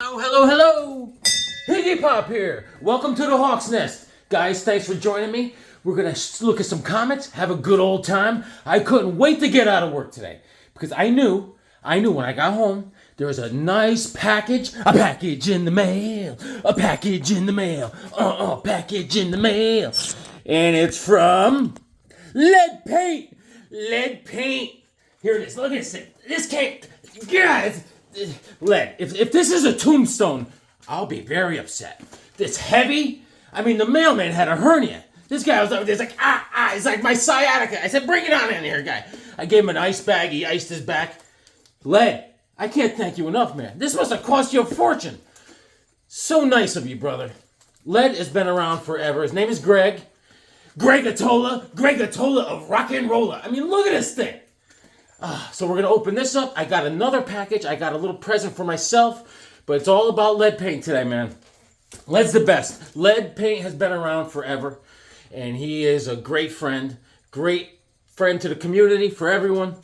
Oh, hello, hello! Higgy Pop here! Welcome to the Hawk's Nest. Guys, thanks for joining me. We're gonna look at some comics, have a good old time. I couldn't wait to get out of work today because I knew when I got home there was a nice package, a package in the mail, a package in the mail, package in the mail. And it's from Lead Paint! Lead Paint! Here it is, look at this thing. This can't, God, Lead, if this is a tombstone, I'll be very upset. It's heavy. I mean, the mailman had a hernia. This guy was over there, he's like, it's like my sciatica. I said, bring it on in here, guy. I gave him an ice bag, he iced his back. Lead, I can't thank you enough, man. This must have cost you a fortune. So nice of you, brother. Lead has been around forever. His name is Greg. Greg Atola of Rock and Rolla. I mean, look at this thing. So we're going to open this up. I got another package. I got a little present for myself. But it's all about Lead Paint today, man. Lead's the best. Lead Paint has been around forever. And he is a great friend to the community, for everyone.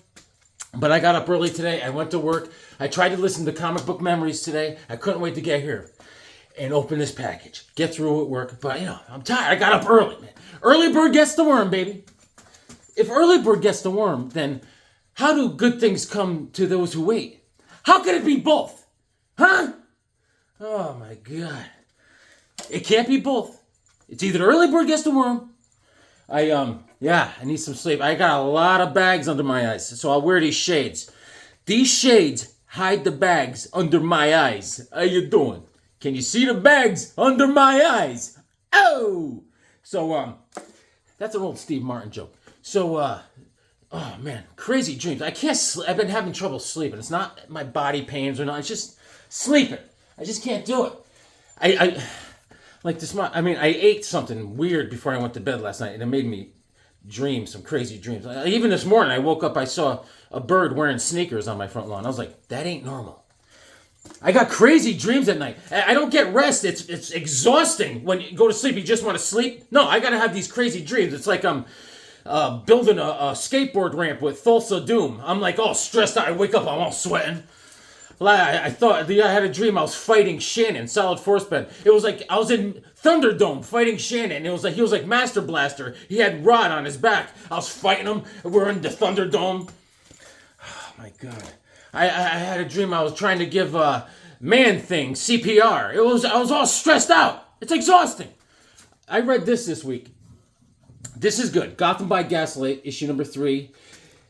But I got up early today. I went to work. I tried to listen to Comic Book Memories today. I couldn't wait to get here and open this package. Get through at work. But, I'm tired. I got up early, man. Early bird gets the worm, baby. If early bird gets the worm, then how do good things come to those who wait? How can it be both? Huh? Oh, my God. It can't be both. It's either early bird gets the worm. I need some sleep. I got a lot of bags under my eyes, so I'll wear these shades. These shades hide the bags under my eyes. How you doing? Can you see the bags under my eyes? Oh! So, that's an old Steve Martin joke. So, oh man, crazy dreams. I can't sleep. I've been having trouble sleeping. It's not my body pains or not. It's just sleeping. I just can't do it. I like this. I ate something weird before I went to bed last night, and it made me dream some crazy dreams. Even this morning, I woke up. I saw a bird wearing sneakers on my front lawn. I was like, that ain't normal. I got crazy dreams at night. I don't get rest. It's exhausting when you go to sleep. You just want to sleep. No, I gotta have these crazy dreams. It's like I'm building a skateboard ramp with Thulsa Doom. I'm like all stressed out. I wake up, I'm all sweating. I thought I had a dream I was fighting Shannon, solid force bend. It was like I was in Thunderdome fighting Shannon. It was like he was like Master Blaster. He had Rod on his back. I was fighting him. We're in the Thunderdome. Oh my God. I had a dream I was trying to give Man Thing CPR. I was all stressed out. It's exhausting. I read this week. This is good. Gotham by Gaslight, issue number 3.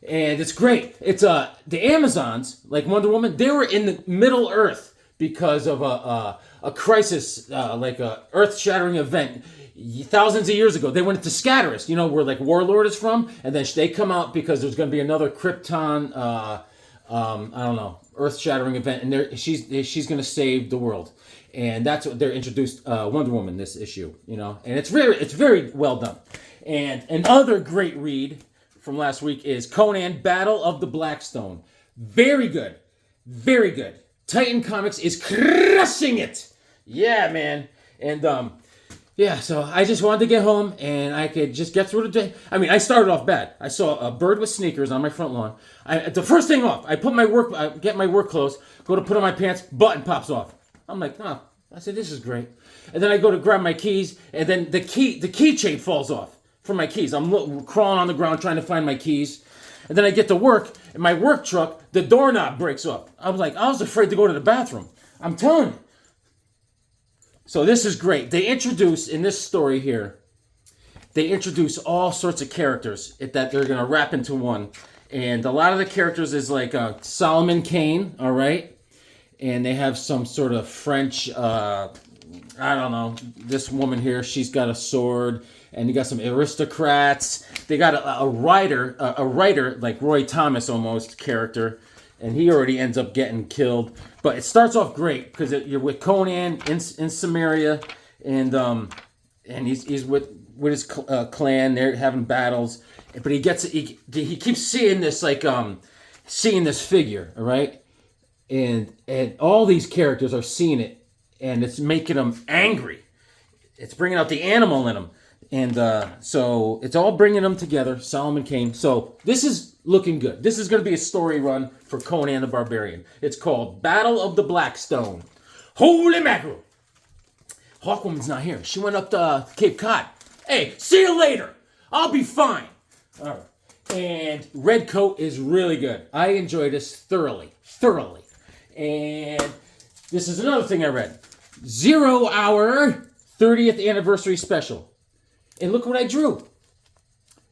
And it's great. It's the Amazons, like Wonder Woman, they were in the Middle Earth because of a crisis, like a earth-shattering event thousands of years ago. They went into Scatterus, where like Warlord is from, and then they come out because there's going to be another Krypton, earth-shattering event, and she's going to save the world. And that's what they're introduced Wonder Woman this issue, and it's very well done. And another great read from last week is Conan Battle of the Blackstone. Very good. Very good. Titan Comics is crushing it. Yeah, man. And so I just wanted to get home and I could just get through the day. I mean, I started off bad. I saw a bird with sneakers on my front lawn. The first thing off, I get my work clothes, go to put on my pants, button pops off. I'm like, I said, this is great. And then I go to grab my keys, and then the keychain falls off from my keys. I'm crawling on the ground trying to find my keys. And then I get to work, and my work truck, the doorknob breaks off. I was afraid to go to the bathroom. I'm telling you. So this is great. They introduce, in this story here, all sorts of characters that they're going to wrap into one. And a lot of the characters is like Solomon Kane, all right? And they have some sort of French, I don't know, this woman here, she's got a sword. And you got some aristocrats. They got a writer like Roy Thomas almost character, and he already ends up getting killed. But it starts off great because you're with Conan in Samaria, and he's with his clan. They're having battles, but he keeps seeing this seeing this figure, all right, and all these characters are seeing it, and it's making them angry. It's bringing out the animal in them. And so it's all bringing them together, Solomon Kane. So this is looking good. This is going to be a story run for Conan the Barbarian. It's called Battle of the Blackstone. Holy mackerel. Hawkwoman's not here. She went up to Cape Cod. Hey, see you later. I'll be fine. All right. And Red Coat is really good. I enjoy this thoroughly. And this is another thing I read. 0 Hour 30th Anniversary Special. And look what I drew.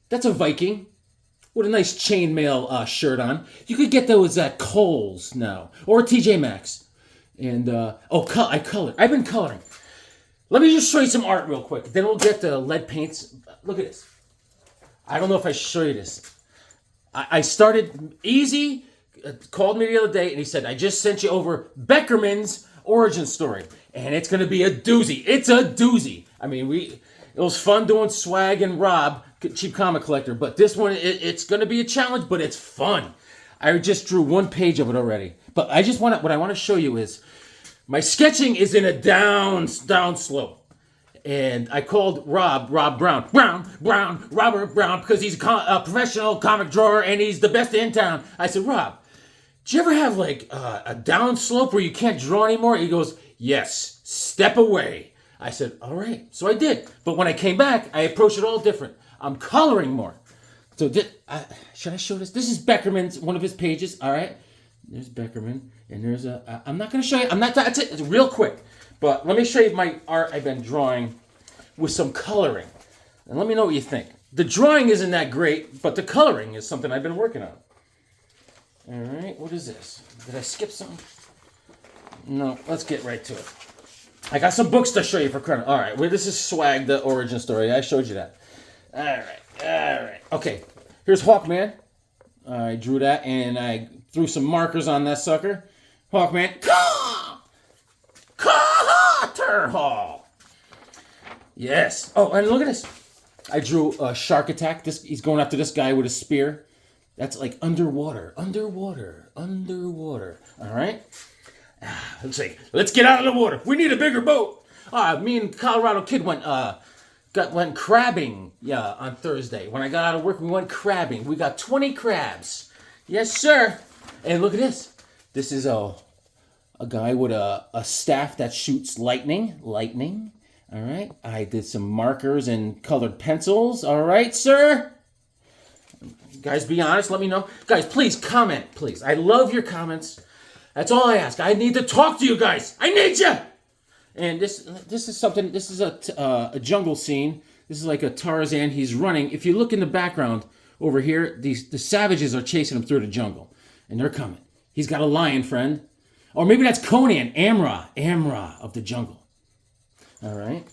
That's a Viking with a nice chainmail shirt on. You could get those at Kohl's now. Or TJ Maxx. And, I colored. I've been coloring. Let me just show you some art real quick. Then we'll get the lead paints. Look at this. I don't know if I should show you this. I started, Easy called me the other day and he said, I just sent you over Beckerman's origin story. And it's going to be a doozy. It's a doozy. I mean, it was fun doing Swag and Rob, Cheap Comic Collector. But this one, it's going to be a challenge, but it's fun. I just drew one page of it already. But what I want to show you is, my sketching is in a down slope. And I called Rob Brown, Robert Brown, because he's a professional comic drawer and he's the best in town. I said, Rob, do you ever have like a down slope where you can't draw anymore? He goes, yes, step away. I said, all right. So I did. But when I came back, I approached it all different. I'm coloring more. So should I show this? This is Beckerman's, one of his pages. All right. There's Beckerman. And there's I'm not going to show you. That's it. It's real quick. But let me show you my art I've been drawing with some coloring. And let me know what you think. The drawing isn't that great, but the coloring is something I've been working on. All right, what is this? Did I skip something? No, let's get right to it. I got some books to show you for credit. All right, well, this is Swag, the origin story. I showed you that. All right. Okay, here's Hawkman. I drew that, and I threw some markers on that sucker. Hawkman. Hall. Yes. Oh, and look at this. I drew a shark attack. He's going after this guy with a spear. That's like underwater. All right. Let's get out of the water. We need a bigger boat. Me and Colorado Kid went crabbing. Yeah, on Thursday. When I got out of work, we went crabbing. We got 20 crabs. Yes, sir. And look at this. This is a guy with a staff that shoots lightning. All right. I did some markers and colored pencils. All right, sir. Guys, be honest. Let me know. Guys, please comment. Please. I love your comments. That's all I ask. I need to talk to you guys. I need you. And this is something. This is a jungle scene. This is like a Tarzan. He's running. If you look in the background over here, the savages are chasing him through the jungle, and they're coming. He's got a lion friend. Or maybe that's Conan, Amra of the jungle. All right.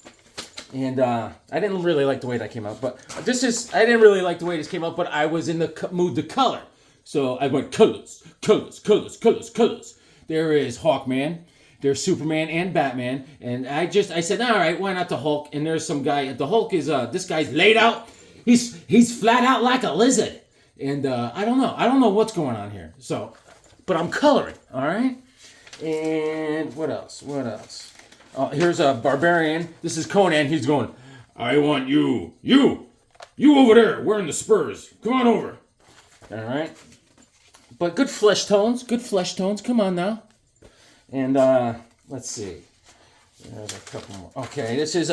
And I didn't really like the way that came out, but I didn't really like the way this came out, but I was in the mood to color. So I went colors. There is Hawkman, there's Superman and Batman, and I said, all right, why not the Hulk? And there's some guy, the Hulk is, this guy's laid out, he's flat out like a lizard. And I don't know what's going on here. So, but I'm coloring, all right? And what else? Here's a barbarian. This is Conan. He's going, I want you over there wearing the spurs. Come on over. All right. But good flesh tones. Come on now. And let's see. There's a couple more. Okay, this is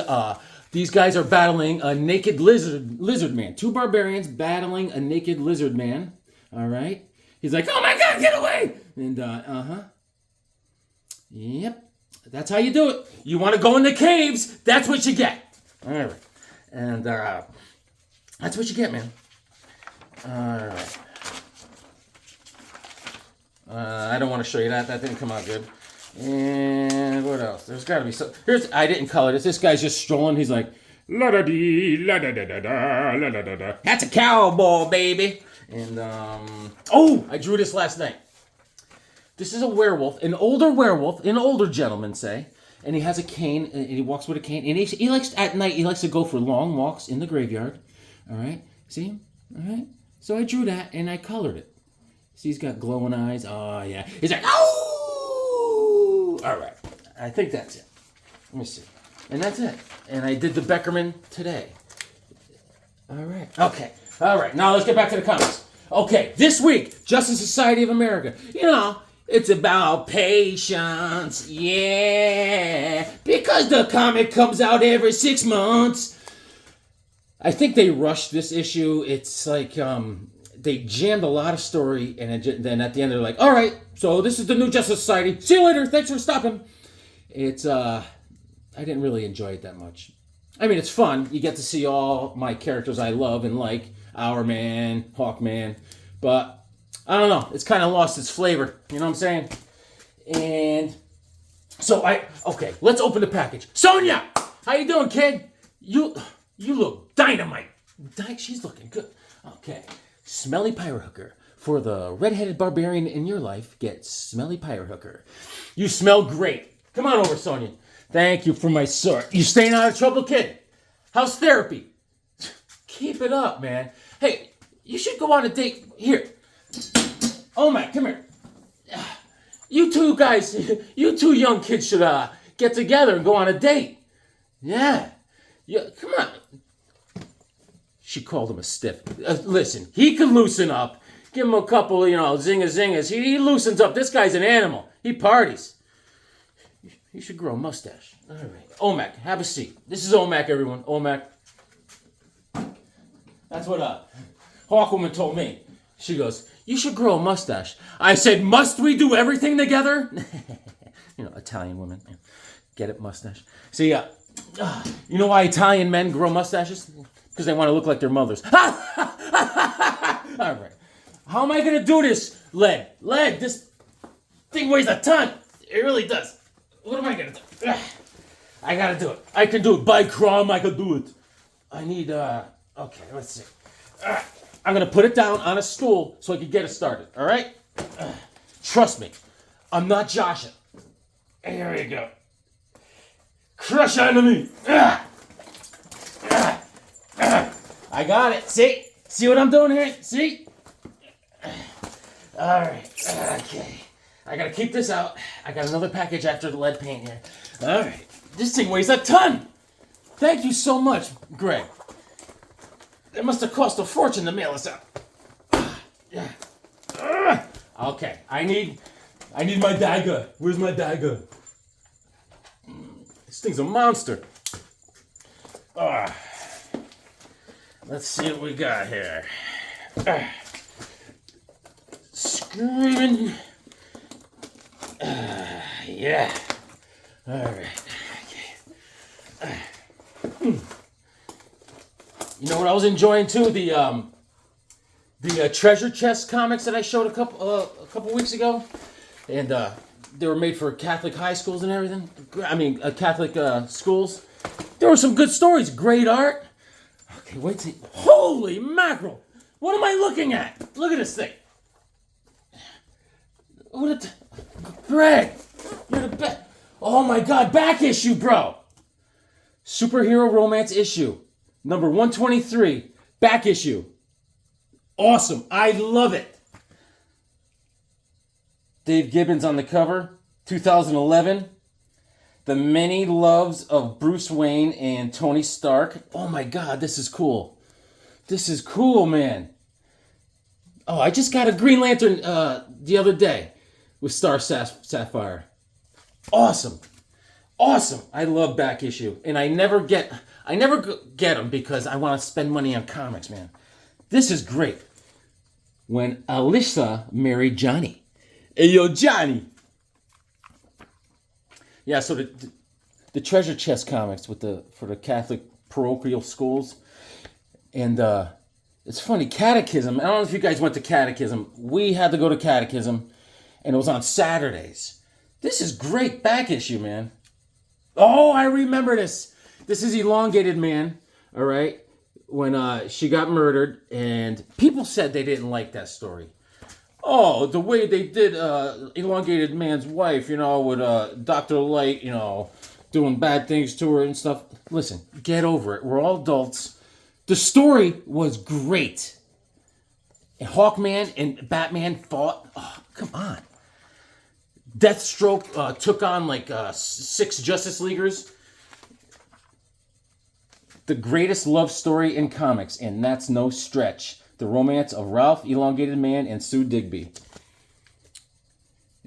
these guys are battling a naked lizard man. Two barbarians battling a naked lizard man. All right. He's like, oh my God, get away! And Yep. That's how you do it. You want to go in the caves, that's what you get. All right. And that's what you get, man. All right. I don't want to show you that. That didn't come out good. And what else? There's got to be some. I didn't color this. This guy's just strolling. He's like, la da dee, la da da da da, la da da da. That's a cowboy, baby. And I drew this last night. This is a werewolf, an older gentleman, say, and he has a cane, and he walks with a cane, and he likes, at night, he likes to go for long walks in the graveyard, all right? See him? All right? So I drew that, and I colored it. See, he's got glowing eyes. Oh, yeah. He's like, oh! All right. I think that's it. Let me see. And that's it. And I did the Beckerman today. All right. Okay. All right. Now let's get back to the comics. Okay. This week, Justice Society of America. You know, It's about patience, yeah. Because the comic comes out every 6 months. I think they rushed this issue. It's like they jammed a lot of story, and then at the end they're like, "All right, so this is the new Justice Society. See you later. Thanks for stopping." It's I didn't really enjoy it that much. I mean, it's fun. You get to see all my characters I love and like, Hourman, Hawkman, but I don't know. It's kind of lost its flavor. You know what I'm saying? And so okay, let's open the package. Sonia, how you doing, kid? You look dynamite. She's looking good. Okay, Smelly Pirate Hooker. For the redheaded barbarian in your life, get Smelly Pirate Hooker. You smell great. Come on over, Sonia. Thank you for my sword. You staying out of trouble, kid? How's therapy? Keep it up, man. Hey, you should go on a date. Here. Oh, man, come here. You two guys, you two young kids should get together and go on a date. Yeah. Come on. She called him a stiff. Listen, he could loosen up. Give him a couple, zingas. He loosens up. This guy's an animal. He parties. You should grow a mustache. All right. Omac, have a seat. This is Omac, everyone. Omac. That's what Hawkwoman told me. She goes, you should grow a mustache. I said, must we do everything together? Italian women. Get it, mustache. See, you know why Italian men grow mustaches? Because they want to look like their mothers. All right. How am I going to do this, Lead? Lead, this thing weighs a ton. It really does. What am I going to do? I got to do it. I can do it. By Crom, I can do it. I need, okay, let's see. I'm going to put it down on a stool so I can get it started, all right? Trust me, I'm not joshing. Here we go. Crush enemy. I got it. See what I'm doing here? See? All right. Okay. I got to keep this out. I got another package after the lead paint here. All right. This thing weighs a ton. Thank you so much, Greg. It must have cost a fortune to mail us out. Okay, I need my dagger. Where's my dagger? This thing's a monster. Let's see what we got here. Screaming. Yeah. All right. Okay. You know what I was enjoying too? The treasure chest comics that I showed a couple weeks ago, and they were made for Catholic high schools and everything. I mean, Catholic schools. There were some good stories, great art. Okay, wait till. Holy mackerel! What am I looking at? Look at this thing. Greg, you're the best. Oh my God, back issue, bro. Superhero romance issue. Number 123, back issue. Awesome. I love it. Dave Gibbons on the cover, 2011. The Many Loves of Bruce Wayne and Tony Stark. Oh my God, this is cool. This is cool, man. Oh, I just got a Green Lantern the other day with Star Sapphire. Awesome. Awesome. I love back issue. And I never get them because I want to spend money on comics, man. This is great. When Alyssa married Johnny. Hey, yo, Johnny. Yeah, so the treasure chest comics for the Catholic parochial schools. And it's funny, catechism. I don't know if you guys went to catechism. We had to go to catechism, and it was on Saturdays. This is great back issue, man. Oh, I remember this. This is Elongated Man, all right? When she got murdered, and people said they didn't like that story. Oh, the way they did Elongated Man's wife, with Dr. Light, doing bad things to her and stuff. Listen, get over it. We're all adults. The story was great. And Hawkman and Batman fought. Oh, come on. Deathstroke took on 6 Justice Leaguers. The greatest love story in comics, and that's no stretch. The romance of Ralph, Elongated Man, and Sue Digby.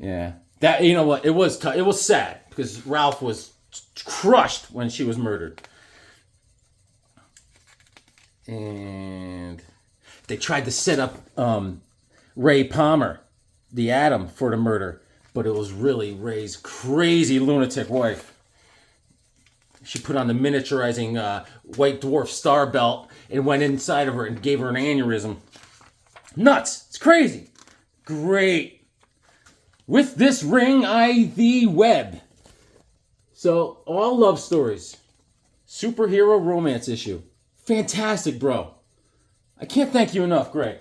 Yeah. That, you know what? It was it was sad because Ralph was crushed when she was murdered. And they tried to set up Ray Palmer, the Atom, for the murder, but it was really Ray's crazy lunatic wife. She put on the miniaturizing white dwarf star belt and went inside of her and gave her an aneurysm. Nuts! It's crazy. Great. With this ring, I thee wed. So, all love stories. Superhero romance issue. Fantastic, bro. I can't thank you enough, Greg.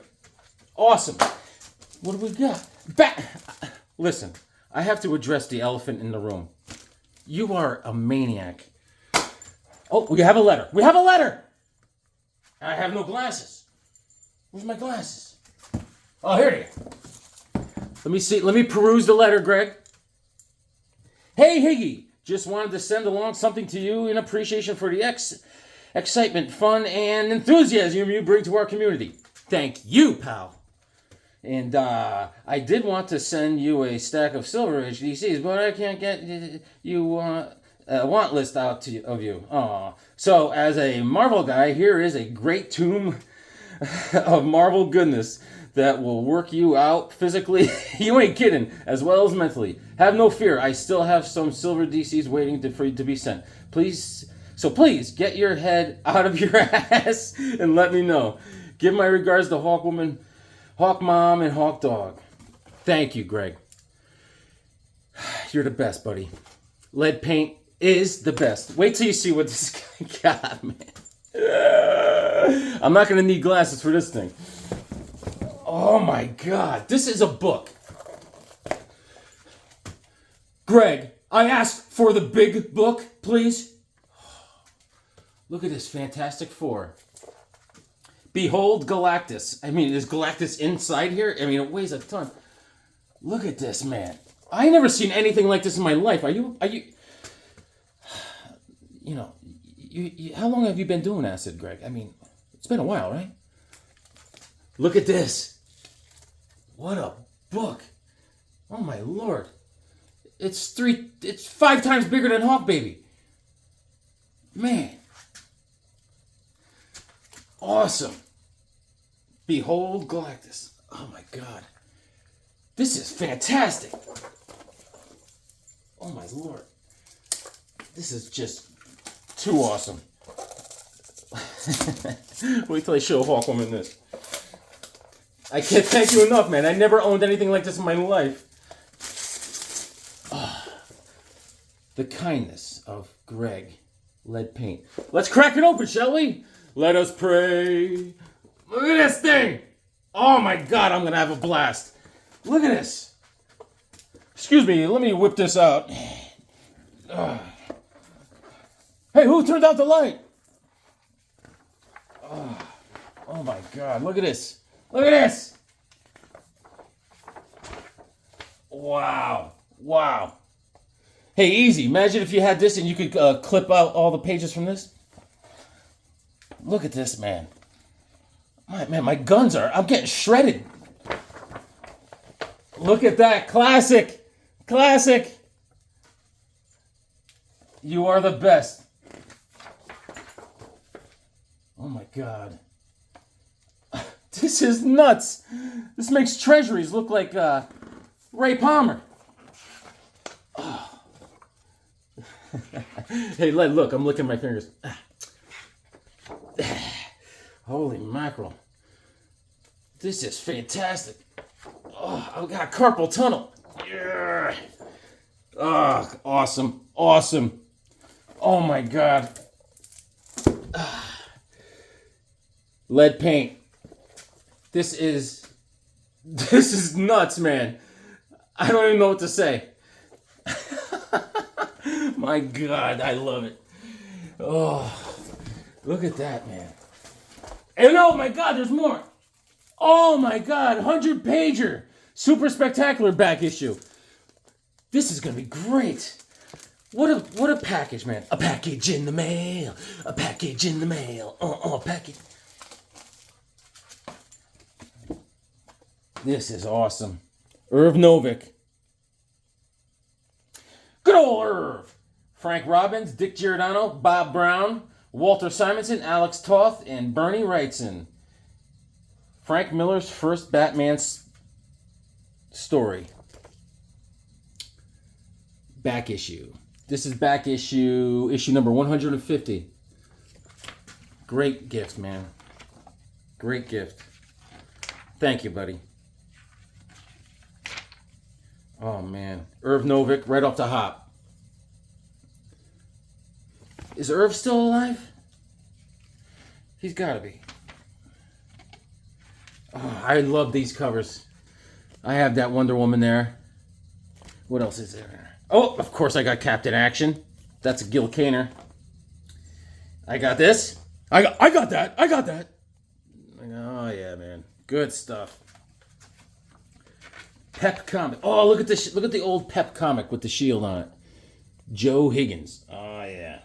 Awesome. What do we got? Listen, I have to address the elephant in the room. You are a maniac. Oh, we have a letter. We have a letter! I have no glasses. Where's my glasses? Oh, here it is. Let me see. Let me peruse the letter, Greg. Hey, Higgy. Just wanted to send along something to you in appreciation for the excitement, fun, and enthusiasm you bring to our community. Thank you, pal. And I did want to send you a stack of Silver HDCs, but I can't get you a want list out of you. Aww. So, as a Marvel guy, here is a great tome of Marvel goodness that will work you out physically, you ain't kidding, as well as mentally. Have no fear, I still have some Silver DCs waiting for you to be sent. Please get your head out of your ass and let me know. Give my regards to Hawkwoman, Hawk Mom, and Hawk Dog. Thank you, Greg. You're the best, buddy. Lead paint is the best. Wait till you see what this guy got, man. I'm not going to need glasses for this thing. Oh my God, this is a book. Greg, I asked for the big book, please. Look at this Fantastic Four. Behold Galactus. I mean, is Galactus inside here? I mean, it weighs a ton. Look at this, man. I never seen anything like this in my life. Are you, you know, how long have you been doing acid, Greg? I mean, it's been a while, right? Look at this. What a book. Oh my Lord. It's 5 times bigger than Hawk Baby. Man. Awesome. Behold Galactus. Oh my God. This is fantastic. Oh my Lord. This is just too awesome. Wait till I show Hawkwoman this. I can't thank you enough, man. I never owned anything like this in my life. Oh, the kindness of Greg. Lead paint. Let's crack it open, shall we? Let us pray. Look at this thing. Oh my God, I'm going to have a blast. Look at this. Excuse me, let me whip this out. Hey, who turned out the light? Oh my God, look at this. Look at this. Wow. Wow. Hey, easy. Imagine if you had this and you could clip out all the pages from this. Look at this, man. My guns I'm getting shredded. Look at that. Classic. Classic. You are the best. Oh my God. This is nuts. This makes treasuries look like Ray Palmer. Oh. Hey, look, I'm licking my fingers. Holy mackerel. This is fantastic. Oh, I've got carpal tunnel. Yeah. Oh, awesome. Awesome. Oh my God. Lead paint. This is nuts, man. I don't even know what to say. My God, I love it. Oh, look at that, man. And oh my God, there's more. Oh my God, 100-pager. Super spectacular back issue. This is going to be great. What a package, man. A package in the mail. A package in the mail. Package. This is awesome. Irv Novick. Good old Irv. Frank Robbins, Dick Giordano, Bob Brown, Walter Simonson, Alex Toth, and Bernie Wrightson. Frank Miller's first Batman story. Back issue. This is back issue number 150. Great gift, man. Great gift. Thank you, buddy. Oh, man. Irv Novick, right off the hop. Is Irv still alive? He's got to be. Oh, I love these covers. I have that Wonder Woman there. What else is there? Oh, of course I got Captain Action. That's a Gil Kaner. I got this. I got that. Oh, yeah, man. Good stuff. Pep comic. Oh, look at this. Look at the old Pep comic with the shield on it. Joe Higgins. Oh, yeah.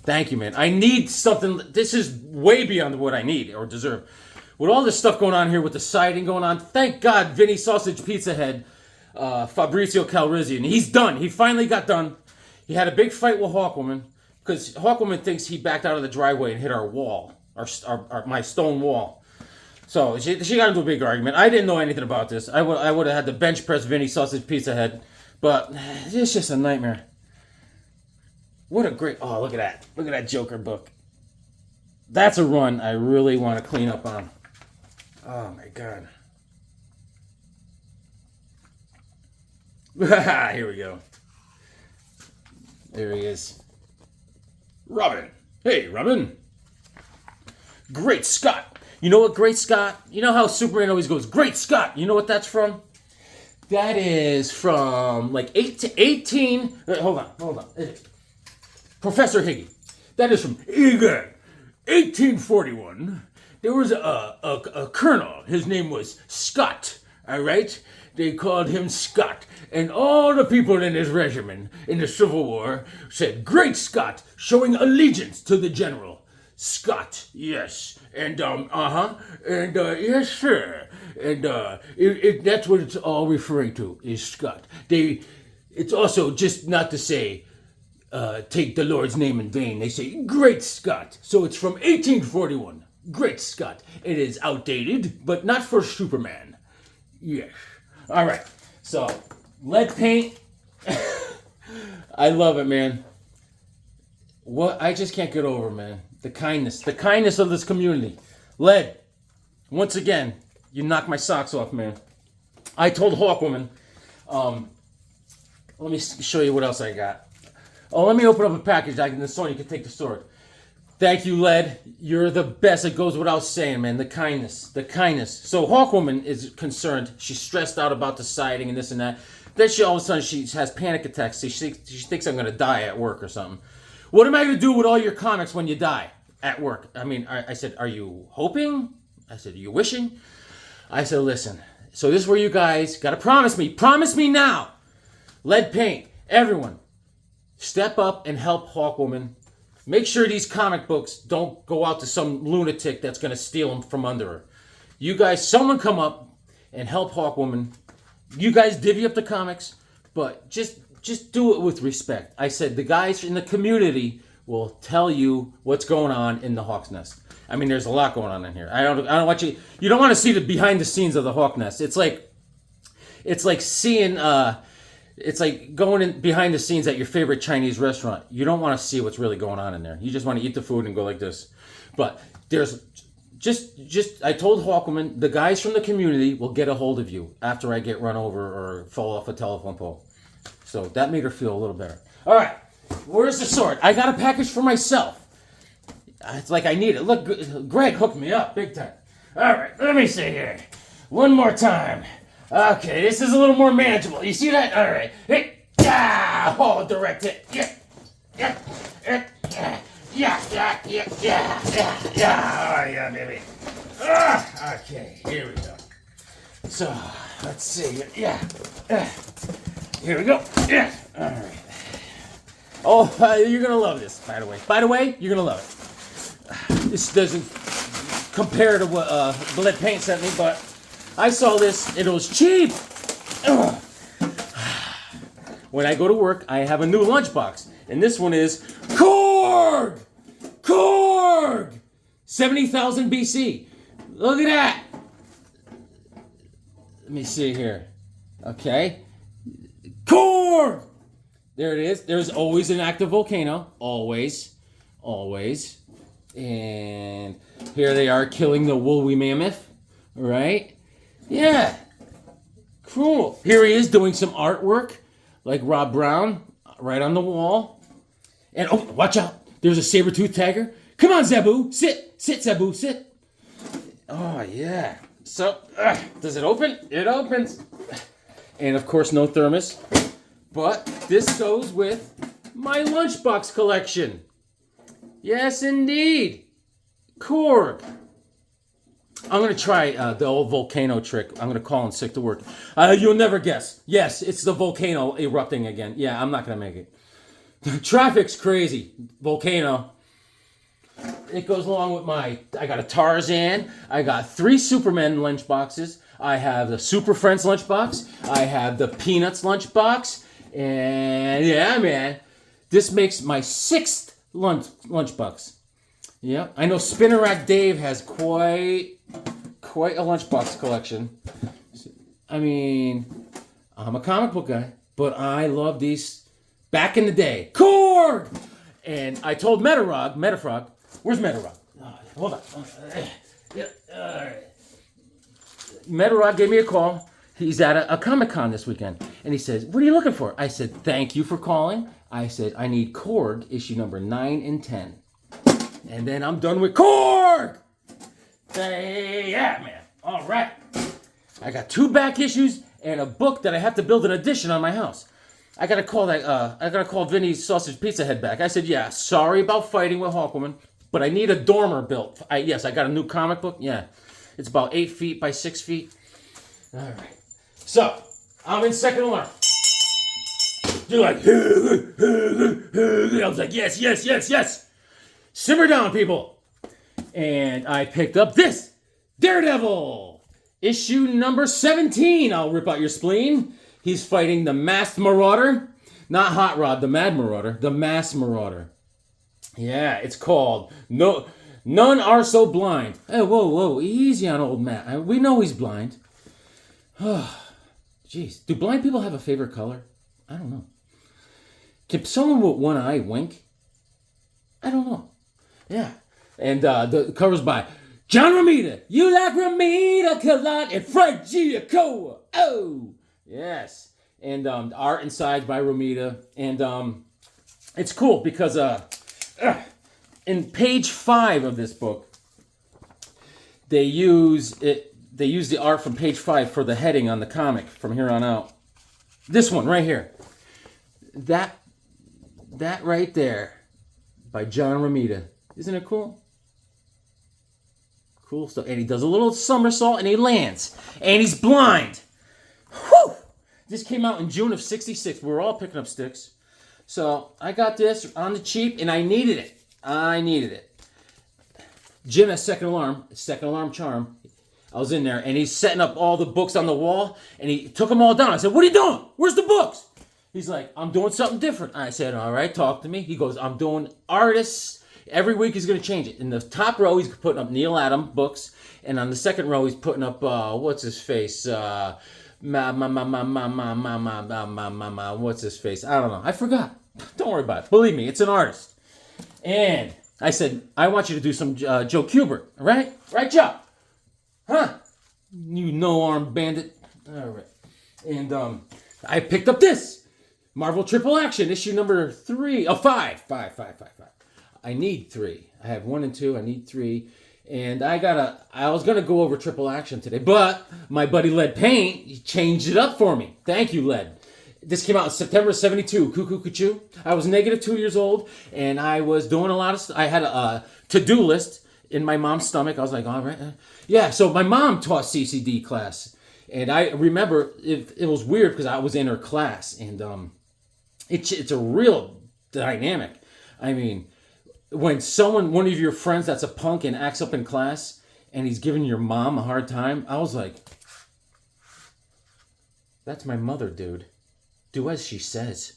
Thank you, man. I need something. This is way beyond what I need or deserve. With all this stuff going on here with the sighting going on, thank God Vinny Sausage Pizza Head, Fabrizio Calrissian, he's done. He finally got done. He had a big fight with Hawkwoman because Hawkwoman thinks he backed out of the driveway and hit our wall, my stone wall. So she got into a big argument. I didn't know anything about this. I would have had to bench press Vinny Sausage Pizza Head, but it's just a nightmare. What a great... Oh, look at that. Look at that Joker book. That's a run I really want to clean up on. Oh, my God. Here we go. There he is. Robin. Hey, Robin. Great Scott. You know what, Great Scott? You know how Superman always goes, Great Scott. You know what that's from? That is from like 18... Hold on. Professor Higgy. That is from 1841. There was a colonel. His name was Scott. All right? They called him Scott. And all the people in his regiment in the Civil War said, Great Scott, showing allegiance to the general. Scott, yes. And, and, yes, sir. And, that's what it's all referring to, is Scott. It's also just not to say, take the Lord's name in vain. They say, Great Scott. So it's from 1841. Great Scott. It is outdated, but not for Superman. Yes. All right. So, lead paint. I love it, man. What I just can't get over, man. The kindness of this community. Lead. Once again, you knocked my socks off, man. I told Hawkwoman. Let me show you what else I got. Oh, let me open up a package. So you can take the sword. Thank you, Led. You're the best. It goes without saying, man. The kindness. So Hawkwoman is concerned. She's stressed out about the sighting and this and that. Then all of a sudden she has panic attacks. She thinks I'm going to die at work or something. What am I going to do with all your comics when you die at work? I mean, I said, are you hoping? I said, are you wishing? I said, listen. So this is where you guys got to promise me. Promise me now. Lead paint. Everyone. Step up and help Hawkwoman. Make sure these comic books don't go out to some lunatic that's going to steal them from under her. You guys, someone come up and help Hawkwoman. You guys divvy up the comics, but just do it with respect. I said the guys in the community will tell you what's going on in the Hawk's Nest. I mean, there's a lot going on in here. I don't want you. You don't want to see the behind the scenes of the Hawk Nest. It's like seeing. It's like going in behind the scenes at your favorite Chinese restaurant. You don't want to see what's really going on in there. You just want to eat the food and go like this. But there's I told Hawkwoman, the guys from the community will get a hold of you after I get run over or fall off a telephone pole. So that made her feel a little better. All right, where's the sword? I got a package for myself. It's like I need it. Look, Greg hooked me up big time. All right, let me see here. One more time. Okay, this is a little more manageable. You see that? All right. Hey, yeah! Oh, direct hit. Yeah. Oh, yeah, baby. Okay, here we go. So, let's see. Yeah. Here we go. Yeah. All right. Oh, you're going to love this, by the way. You're going to love it. This doesn't compare to what Lead Paint sent me, but I saw this. It was cheap. when I go to work, I have a new lunchbox. And this one is Korg! Korg! 70,000 BC. Look at that. Let me see here. Okay. Korg! There it is. There's always an active volcano. Always. Always. And here they are killing the woolly mammoth. Right? Yeah. Cool. Here he is doing some artwork, like Rob Brown, right on the wall. And oh, watch out. There's a saber-toothed tiger. Come on, Zabu. Sit. Sit, Zabu. Sit. Oh, yeah. So, does it open? It opens. And, of course, no thermos. But this goes with my lunchbox collection. Yes, indeed. Korg. I'm going to try the old volcano trick. I'm going to call in sick to work. You'll never guess. Yes, it's the volcano erupting again. Yeah, I'm not going to make it. Traffic's crazy. Volcano. It goes along with I got a Tarzan. I got 3 Superman lunchboxes. I have the Super Friends lunchbox. I have the Peanuts lunchbox. And yeah, man. This makes my 6th lunchbox. Yeah, I know Spinner Rack Dave has quite a lunchbox collection. I mean, I'm a comic book guy, but I love these back in the day. Korg! And I told Metafrog, where's Metafrog? Oh, hold on. Yeah, all right. Metafrog gave me a call. He's at a Comic-Con this weekend. And he says, what are you looking for? I said, thank you for calling. I said, I need Korg, issue number 9 and 10. And then I'm done with Korg! Yeah, man. All right. I got 2 back issues and a book that I have to build an addition on my house. I gotta call Vinny's Sausage Pizza Head back. I said, yeah, sorry about fighting with Hawkwoman, but I need a dormer built. Yes, I got a new comic book. Yeah. It's about 8 feet by 6 feet. All right. So, I'm in second alarm. You're like, I was like, yes, yes, yes, yes. Simmer down, people. And I picked up this Daredevil, issue number 17. I'll rip out your spleen. He's fighting the Masked Marauder. Not Hot Rod, the Mad Marauder. The Masked Marauder. Yeah, it's called None Are So Blind. Hey, whoa, easy on old Matt. We know he's blind. Jeez, do blind people have a favorite color? I don't know. Can someone with one eye wink? I don't know. Yeah. And the cover's by John Romita. You like Romita Kalat and Frank Giacomo. Oh, yes. And art inside by Romita. And it's cool because in page 5 of this book, they use the art from page 5 for the heading on the comic from here on out. This one right here. That right there by John Romita. Isn't it cool? Cool stuff. And he does a little somersault and he lands. And he's blind. Whew! This came out in June of '66. We were all picking up sticks. So I got this on the cheap and I needed it. Jim has second alarm charm. I was in there and he's setting up all the books on the wall and he took them all down. I said, what are you doing? Where's the books? He's like, I'm doing something different. I said, all right, talk to me. He goes, I'm doing artists. Every week he's going to change it. In the top row, he's putting up Neil Adams books. And on the second row, he's putting up, what's his face? What's his face? I don't know. I forgot. Don't worry about it. Believe me, it's an artist. And I said, I want you to do some Joe Kubert. Right? Right, Joe? Huh? You no-armed bandit. All right. And I picked up this. Marvel Triple Action, issue number 3. Oh, 5. I need 3. I have 1 and 2. I need 3. And I was going to go over Triple Action today, but my buddy Lead Paint, he changed it up for me. Thank you, Lead. This came out in September 72, Cuckoo Cuckoo. I was negative 2 years old, and I was doing a lot of stuff. I had a to-do list in my mom's stomach. I was like, all right. Yeah, so my mom taught CCD class. And I remember it was weird because I was in her class. And it's a real dynamic. I mean, when one of your friends that's a punk and acts up in class and he's giving your mom a hard time, I was like, that's my mother, dude. Do as she says,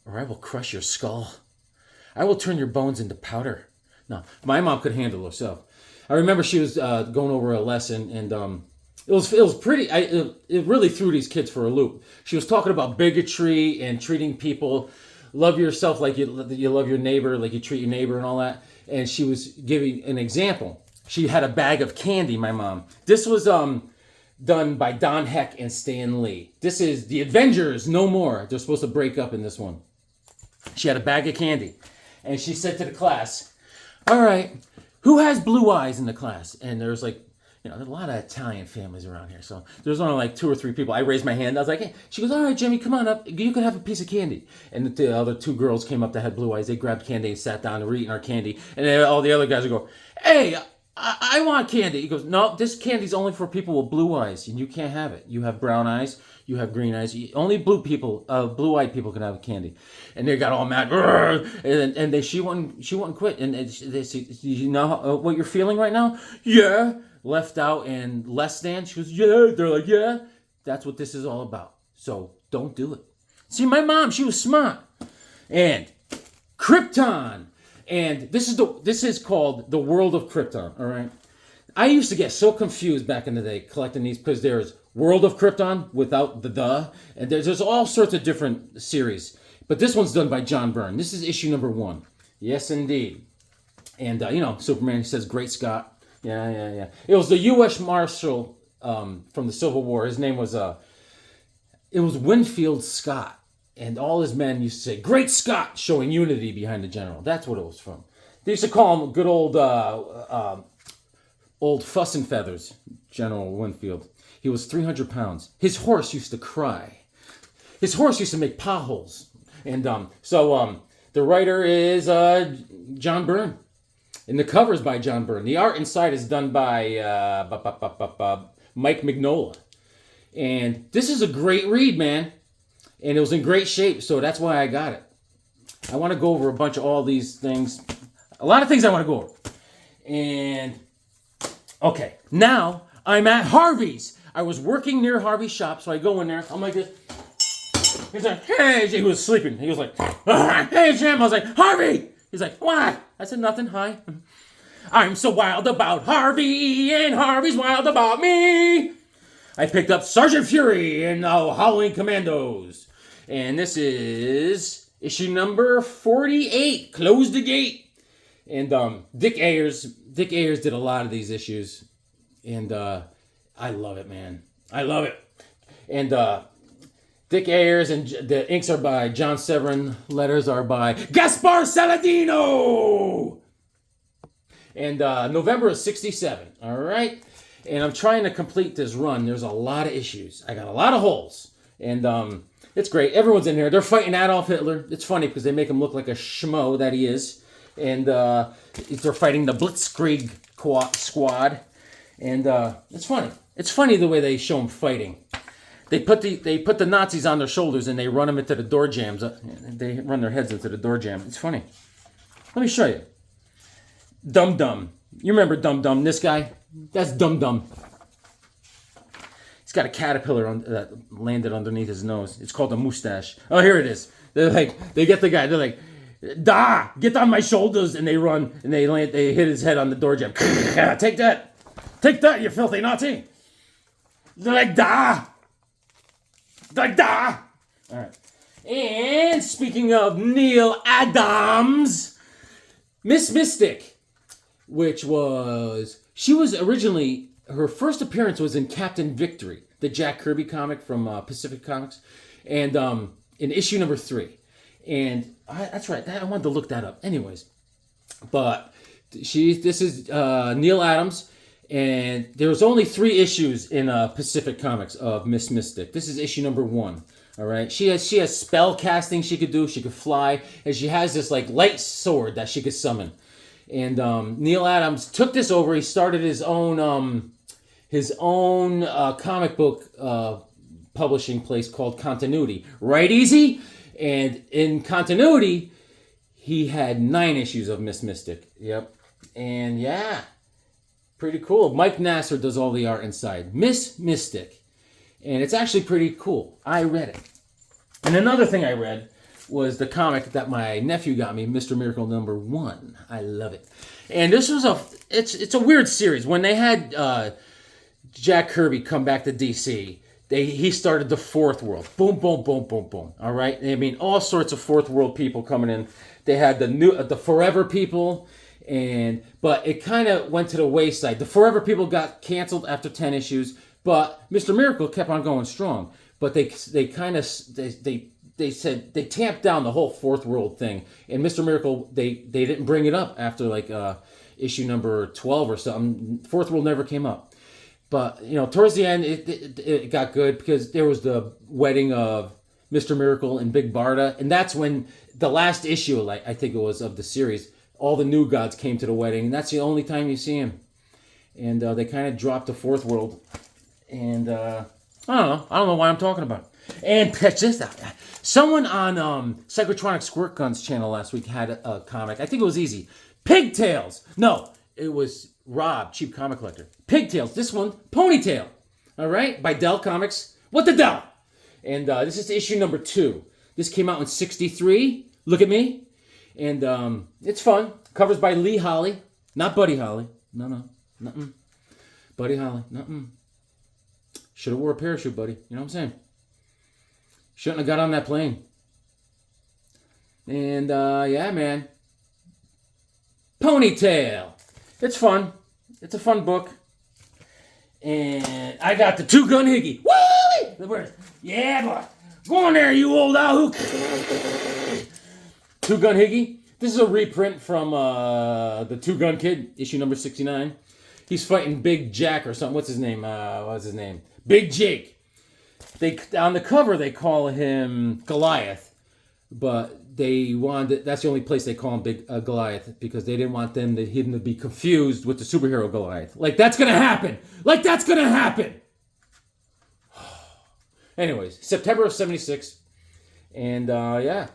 or I will crush your skull. I will turn your bones into powder. No, my mom could handle herself. I remember she was going over a lesson, and it was pretty. It really threw these kids for a loop. She was talking about bigotry and treating people, love yourself like you love your neighbor, like you treat your neighbor, and all that. And she was giving an example. She had a bag of candy. My mom. This was done by Don Heck and Stan Lee. This is the Avengers No More. They're supposed to break up in this one. She had a bag of candy, and she said to the class, "All right, who has blue eyes in the class?" And there's like, there's a lot of Italian families around here, so there's only like 2 or 3 people. I raised my hand. I was like, hey. She goes, "All right, Jimmy, come on up. You can have a piece of candy." And the other 2 girls came up that had blue eyes. They grabbed candy and sat down and were eating our candy. And then all the other guys would go, "Hey, I want candy." He goes, "No, this candy's only for people with blue eyes, and you can't have it. You have brown eyes, you have green eyes. Only blue-eyed people can have candy." And they got all mad, and she wouldn't quit. And they said, "You know what you're feeling right now?" "Yeah." Left out and less than. She goes, "Yeah." They're like, "Yeah." That's what this is all about. So don't do it. See, my mom, she was smart. And Krypton. And this is called the World of Krypton, all right? I used to get so confused back in the day collecting these because there's World of Krypton without the, and there's all sorts of different series. But this one's done by John Byrne. This is issue number 1. Yes, indeed. And, Superman says, "Great Scott." Yeah. It was the U.S. Marshal from the Civil War. His name was, it was Winfield Scott. And all his men used to say, "Great Scott," showing unity behind the general. That's what it was from. They used to call him good old fuss and feathers, General Winfield. He was 300 pounds. His horse used to cry. His horse used to make potholes. And the writer is John Byrne. And the cover is by John Byrne. The art inside is done by Mike Mignola. And this is a great read, man. And it was in great shape, so that's why I got it. I want to go over a bunch of all these things. A lot of things I want to go over. And, okay, now I'm at Harvey's. I was working near Harvey's shop, so I go in there. I'm like this. He's like, "Hey," he was sleeping. He was like, "Hey, Jim." I was like, "Harvey." He's like, "What?" I said, "Nothing. Hi." "I'm so wild about Harvey, and Harvey's wild about me. I picked up Sergeant Fury and the Howling Commandos. And this is issue number 48, Close the Gate. And Dick Ayers did a lot of these issues. And I love it, man. I love it. And Dick Ayers, and the inks are by John Severin. Letters are by Gaspar Saladino. And November of 1967. All right. And I'm trying to complete this run. There's a lot of issues. I got a lot of holes. And it's great. Everyone's in here. They're fighting Adolf Hitler. It's funny because they make him look like a schmo that he is. And they're fighting the Blitzkrieg squad. And it's funny. It's funny the way they show them fighting. They put the Nazis on their shoulders and they run them into the door jams. They run their heads into the door jam. It's funny. Let me show you. Dum Dum. You remember Dum Dum? This guy? That's Dum Dum. He's got a caterpillar that landed underneath his nose. It's called a mustache. Oh, here it is. They get the guy. They're like, "Da, get on my shoulders," and they run and they hit his head on the door jam. Take that, you filthy Nazi. They're like, "Da, like da." All right. And speaking of Neil Adams, Miss Mystic. She was originally, her first appearance was in Captain Victory, the Jack Kirby comic from Pacific Comics, and in issue number 3. And that's right, I wanted to look that up. Anyways, but this is Neil Adams, and there was only 3 issues in Pacific Comics of Miss Mystic. This is issue number 1. All right, she has spell casting she could do. She could fly, and she has this like light sword that she could summon. And Neil Adams took this over. He started his own comic book publishing place called Continuity. Right, Easy? And in Continuity, he had 9 issues of Miss Mystic. Yep. And yeah, pretty cool. Mike Nasser does all the art inside. Miss Mystic. And it's actually pretty cool. I read it. And another thing I read was the comic that my nephew got me, Mr. Miracle #1. I love it. And this was it's a weird series. When they had Jack Kirby come back to DC, he started the Fourth World. Boom, boom, boom, boom, boom. All right? I mean, all sorts of Fourth World people coming in. They had the Forever people, but it kind of went to the wayside. The Forever people got canceled after 10 issues, but Mr. Miracle kept on going strong. But they said they tamped down the whole Fourth World thing, and Mr. Miracle they didn't bring it up after like issue number 12 or something. Fourth World never came up. But, towards the end, it got good because there was the wedding of Mr. Miracle and Big Barda. And that's when the last issue, like I think it was, of the series, all the new gods came to the wedding. And that's the only time you see him. And they kind of dropped the Fourth World. And I don't know why I'm talking about it. And catch this out. Someone on Psychotronic Squirt Gun's channel last week had a comic. I think it was easy. Pigtails. No, it was Rob, Cheap Comic Collector. Pigtails. This one, Ponytail. All right? By Dell Comics. What the Dell? And this is issue number 2. This came out in 1963. Look at me. And it's fun. Covers by Lee Holly. Not Buddy Holly. No. Nothing. Buddy Holly. Nothing. Should have wore a parachute, buddy. You know what I'm saying? Shouldn't have got on that plane. And, yeah, man. Ponytail. It's fun. It's a fun book. And I got the two-gun Higgy. Woo! Yeah, boy. Go on there, you old owl. Two-gun Higgy. This is a reprint from the Two-Gun Kid, issue number 69. He's fighting Big Jack or something. What's his name? Big Jake. On the cover, they call him Goliath. But that's the only place they call him Big Goliath, because they didn't want him to be confused with the superhero Goliath. Like that's gonna happen. Anyways, September of 1976, and yeah,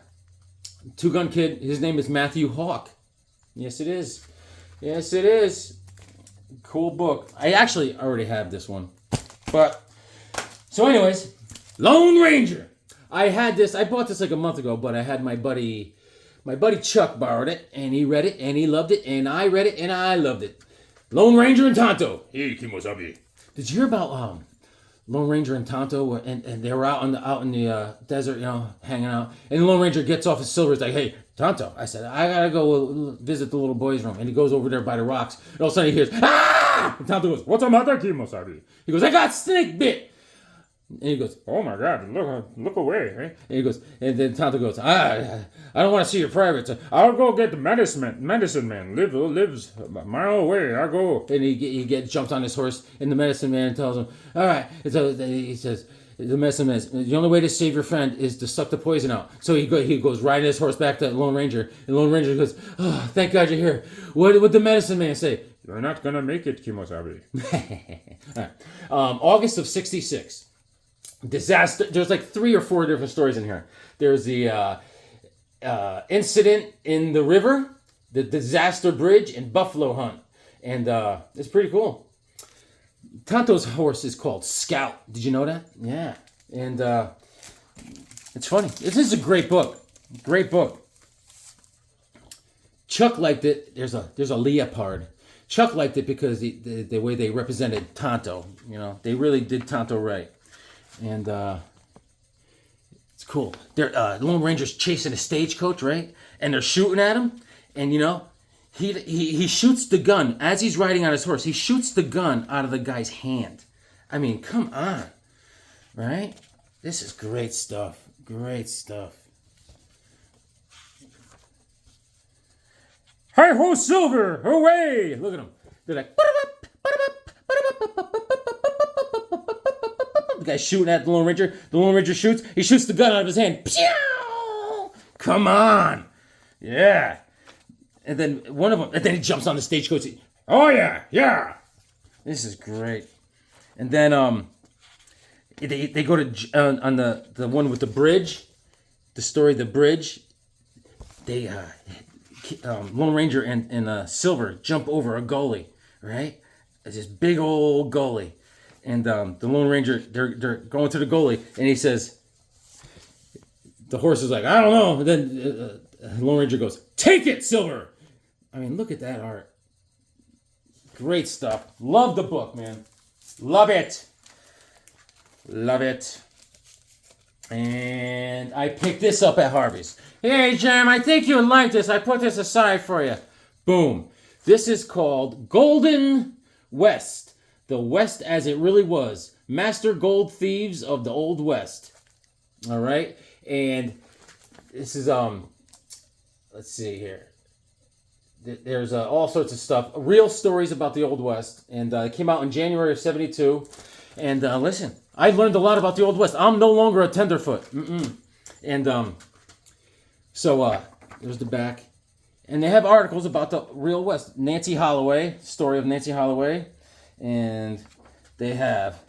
Two-Gun Kid. His name is Matthew Hawk. Yes, it is. Cool book. I actually already have this one, but so anyways, Lone Ranger. I bought this like a month ago, but I had my buddy Chuck borrowed it, and he read it, and he loved it, and I read it, and I loved it. Lone Ranger and Tonto. Hey, Kimosabi. Did you hear about Lone Ranger and Tonto, and they were out in the desert, hanging out, and the Lone Ranger gets off his silver. He's like, hey, Tonto. I said, I gotta go visit the little boy's room, and he goes over there by the rocks, and all of a sudden he hears, ah! And Tonto goes, what's the matter, Kimosabi? He goes, I got snake bit. And he goes, oh my God, look away. Right? And then Tonto goes, I don't want to see your privates. I'll go get the medicine man. Lives a mile away. I'll go. And he jumps on his horse, and the medicine man tells him, all right. He says, the medicine man, the only way to save your friend is to suck the poison out. So he goes riding his horse back to Lone Ranger, and Lone Ranger goes, oh, thank God you're here. What did the medicine man say? You're not going to make it, Kimosabi. All right. August of 1966. Disaster. There's like 3 or 4 different stories in here. There's the incident in the river, the disaster bridge, and buffalo hunt. And it's pretty cool. Tonto's horse is called Scout. Did you know that? Yeah. And it's funny. This is a great book. Chuck liked it. There's a leopard. Chuck liked it because the way they represented Tonto. They really did Tonto right. And it's cool. Lone Ranger's chasing a stagecoach, right? And they're shooting at him. And he shoots the gun as he's riding on his horse. He shoots the gun out of the guy's hand. I mean, come on, right? This is great stuff. Hi ho, Silver! Away! Look at them. They're like. The guy's shooting at the Lone Ranger. The Lone Ranger shoots. He shoots the gun out of his hand. Pew! Come on. Yeah. And then one of them, and then he jumps on the stagecoach. Oh, yeah. This is great. And then they go to, on the one with the bridge, the story of the bridge, they, Lone Ranger and Silver jump over a gully, right? It's this big old gully. And the Lone Ranger, they're going to the goalie, and he says, the horse is like, I don't know. And then Lone Ranger goes, take it, Silver. I mean, look at that art. Great stuff. Love the book, man. Love it. Love it. And I picked this up at Harvey's. Hey, Jam, I think you would like this. I put this aside for you. Boom. This is called Golden West. The West as it really was. Master Gold Thieves of the Old West. All right? And this is, let's see here. There's all sorts of stuff. Real stories about the Old West. And it came out in January of 72. And listen, I learned a lot about the Old West. I'm no longer a tenderfoot. And so there's the back. And they have articles about the real West. Nancy Holloway, story of Nancy Holloway. And they have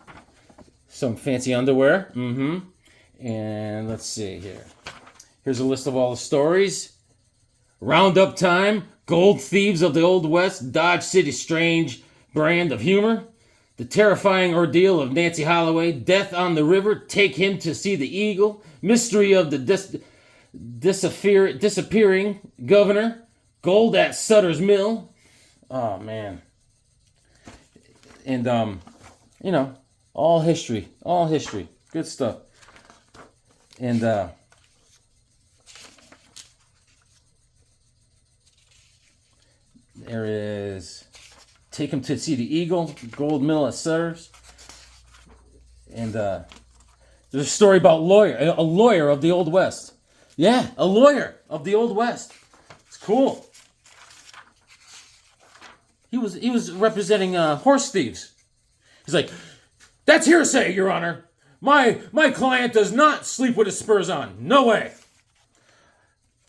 some fancy underwear. And let's see here. Here's a list of all the stories. Roundup Time, Gold Thieves of the Old West, Dodge City's strange brand of humor, The Terrifying Ordeal of Nancy Holloway, Death on the River, Take Him to See the Eagle, Mystery of the Disappearing Governor, Gold at Sutter's Mill. Oh, man. And, you know, all history. Good stuff. And, there is Take Him to See the Eagle, Gold Mill at Sutter's. And there's a story about a lawyer of the Old West. Yeah, a lawyer of the Old West. It's cool. He was representing horse thieves. He's like, that's hearsay, Your Honor. My client does not sleep with his spurs on. No way.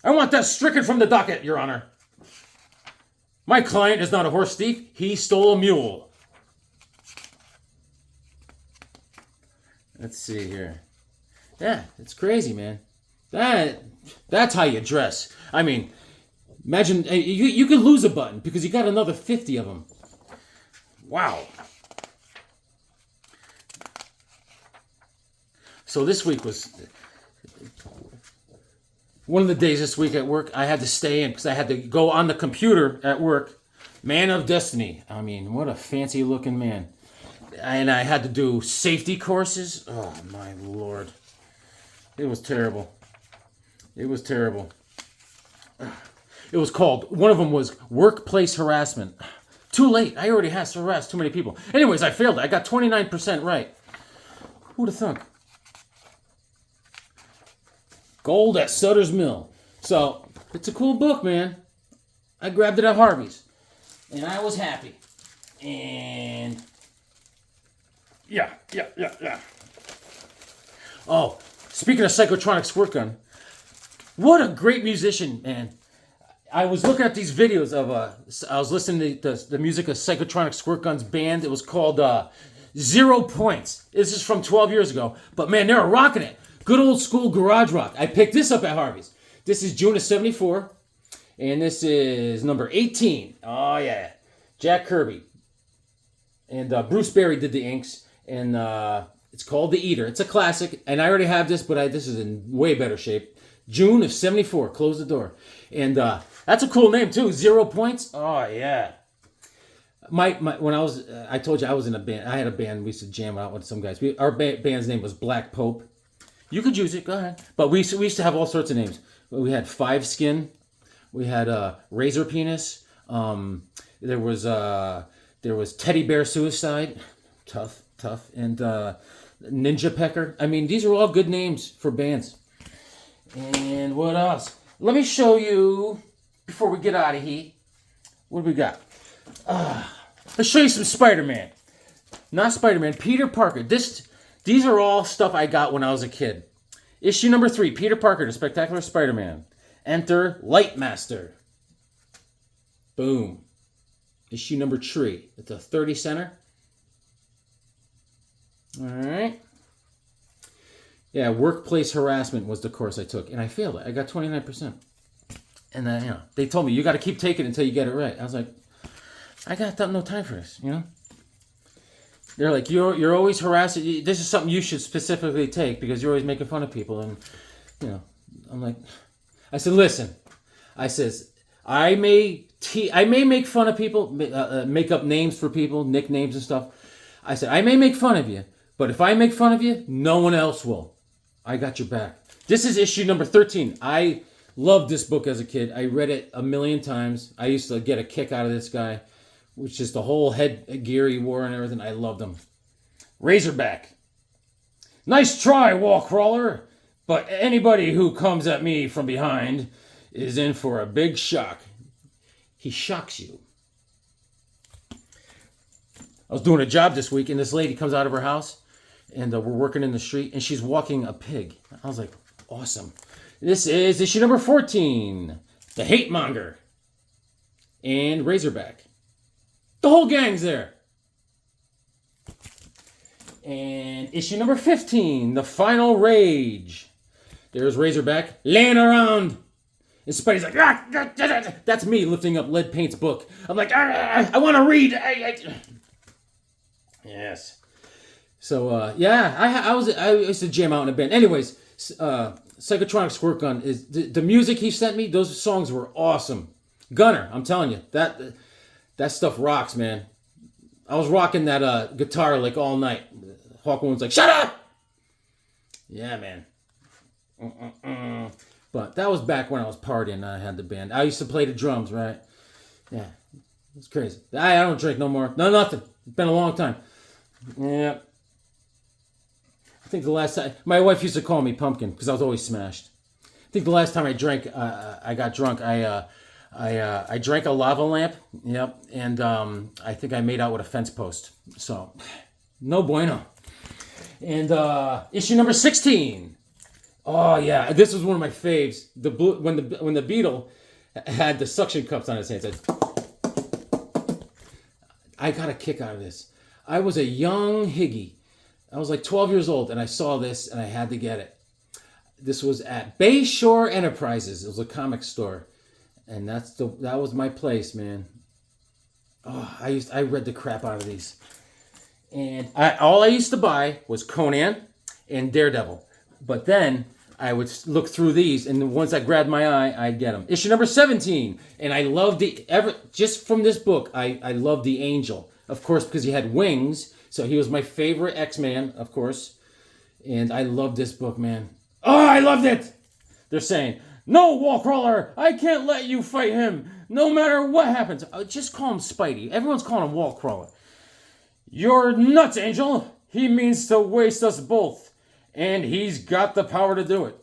I want that stricken from the docket, Your Honor. My client is not a horse thief. He stole a mule. Let's see here. Yeah, it's crazy, man. That's how you dress. I mean, imagine you could lose a button because you got another 50 of them. Wow. So this week was one of the days this week at work. I had to stay in because I had to go on the computer at work. Man of Destiny. I mean, what a fancy looking man. And I had to do safety courses. Oh, my Lord. It was terrible. It was terrible. It was called, one of them was workplace harassment. Too late. I already harassed too many people. Anyways, I failed it. I got 29% right. Who'd have thunk? Gold at Sutter's Mill. So, it's a cool book, man. I grabbed it at Harvey's. And I was happy. And yeah. Oh, speaking of Psychotronic Squirt Gun, what a great musician, man. I was looking at these videos of, I was listening to the music of Psychotronic Squirt Gun's band. It was called 0 Points. This is from 12 years ago. But man, they were rocking it. Good old school garage rock. I picked this up at Harvey's. This is June of 74. And this is number 18. Oh, yeah. Jack Kirby. And Bruce Berry did the inks. And it's called The Eater. It's a classic. And I already have this, but this is in way better shape. June of 74. Close the door. And that's a cool name, too. 0 Points. Oh, yeah. When I told you I was in a band. I had a band. We used to jam out with some guys. Our band's name was Black Pope. You could use it. Go ahead. But we used to have all sorts of names. We had Five Skin. We had Razor Penis. There was Teddy Bear Suicide. Tough. And Ninja Pecker. I mean, these are all good names for bands. And what else? Let me show you, before we get out of here, what do we got? Let's show you some Spider-Man. Not Spider-Man, Peter Parker. These are all stuff I got when I was a kid. Issue number 3, Peter Parker, The Spectacular Spider-Man. Enter Lightmaster. Boom. Issue number 3. It's a 30 center. All right. Yeah, workplace harassment was the course I took, and I failed it. I got 29%. And then, they told me, you got to keep taking it until you get it right. I was like, I got no time for this, They're like, you're always harassing. This is something you should specifically take because you're always making fun of people. And, I'm like, I said, listen. I says, I may make fun of people, make up names for people, nicknames and stuff. I said, I may make fun of you, but if I make fun of you, no one else will. I got your back. This is issue number 13. I loved this book as a kid. I read it a million times. I used to get a kick out of this guy, which is the whole headgear he wore and everything. I loved him. Razorback. Nice try, wall crawler, but anybody who comes at me from behind is in for a big shock. He shocks you. I was doing a job this week, and this lady comes out of her house, and we're working in the street, and she's walking a pig. I was like, awesome. This is issue number 14, The Hate Monger, and Razorback. The whole gang's there. And issue number 15, The Final Rage. There's Razorback laying around. And Spidey's like, ah, that's me lifting up Lead Paint's book. I'm like, I want to read. Yes. So, yeah, I used to jam out in a band. Anyways, Psychotronic Squirt Gun, is the music he sent me, those songs were awesome. Gunner, I'm telling you, that stuff rocks, man. I was rocking that guitar like all night. Hawkwoman's like, shut up! Yeah, man. But that was back when I was partying and I had the band. I used to play the drums, right? Yeah. It's crazy. I don't drink no more. No, nothing. It's been a long time. Yeah. I think the last time... My wife used to call me Pumpkin because I was always smashed. I think the last time I drank, I got drunk, I drank a lava lamp. Yep. And I think I made out with a fence post. So, no bueno. And issue number 16. Oh yeah, this was one of my faves. When the Beetle had the suction cups on his hands. I got a kick out of this. I was a young higgy. I was like 12 years old, and I saw this, and I had to get it. This was at Bayshore Enterprises. It was a comic store, and that was my place, man. Oh, I read the crap out of these, and all I used to buy was Conan and Daredevil. But then I would look through these, and the ones that grabbed my eye, I'd get them. Issue number 17, and I love just from this book, I love the Angel, of course, because he had wings. So he was my favorite X-Man, of course, and I love this book, man. Oh, I loved it. They're saying, no, Wallcrawler, I can't let you fight him, no matter what happens. Just call him Spidey. Everyone's calling him Wallcrawler. You're nuts, Angel. He means to waste us both. And he's got the power to do it.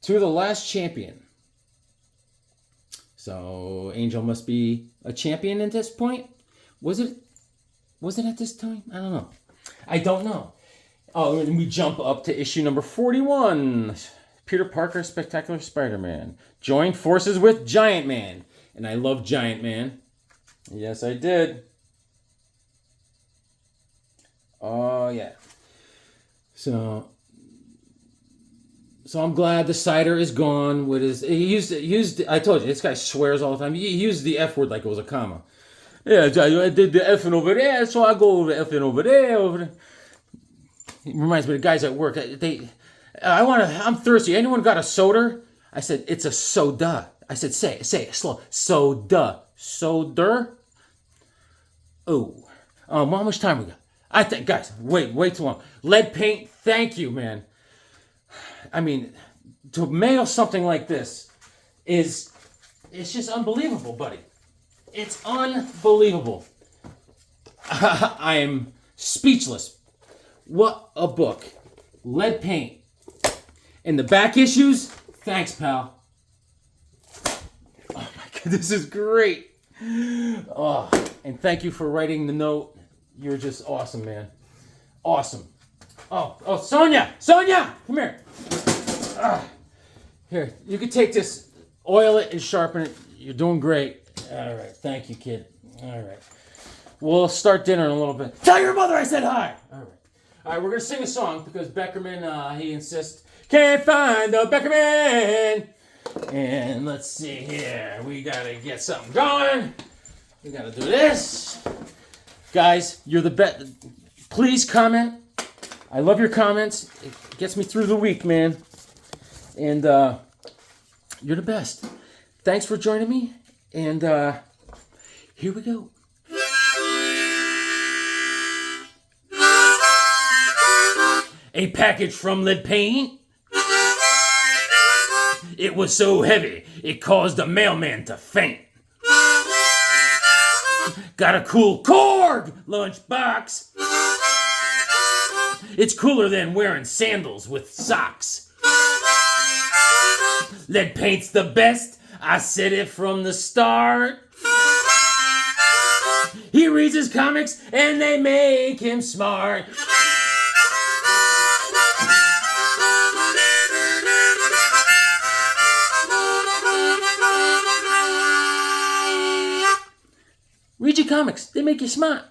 To the last champion. So Angel must be a champion at this point. Was it at this time? I don't know. I don't know. Oh, and we jump up to issue number 41. Peter Parker, Spectacular Spider-Man. Joined forces with Giant Man. And I love Giant Man. Yes, I did. Oh, yeah. So I'm glad the cider is gone with his. He used. I told you, this guy swears all the time. He used the F word like it was a comma. Yeah, I did the effing over there, so I go over the effing over there. It reminds me of the guys at work. I'm thirsty. Anyone got a soda? I said it's a soda. I said say it slow. Soda. Oh, how much time we got? I think, guys, wait too long. Lead Paint, thank you, man. I mean, to mail something like this it's just unbelievable, buddy. It's unbelievable. I am speechless. What a book. Lead Paint. And the back issues, thanks, pal. Oh my God, this is great. Oh, and thank you for writing the note. You're just awesome, man. Awesome. Oh, Sonia, come here. Here, you can take this, oil it and sharpen it. You're doing great. All right, thank you, kid. All right. We'll start dinner in a little bit. Tell your mother I said hi. All right, we're going to sing a song because Beckerman, he insists, can't find the Beckerman. And let's see here. We got to get something going. We got to do this. Guys, you're the best. Please comment. I love your comments. It gets me through the week, man. And you're the best. Thanks for joining me. And here we go. A package from lead paint. It was so heavy, it caused the mailman to faint. Got a cool Korg lunchbox. It's cooler than wearing sandals with socks. Lead paint's the best, I said it from the start. He reads his comics and they make him smart. Read your comics, they make you smart.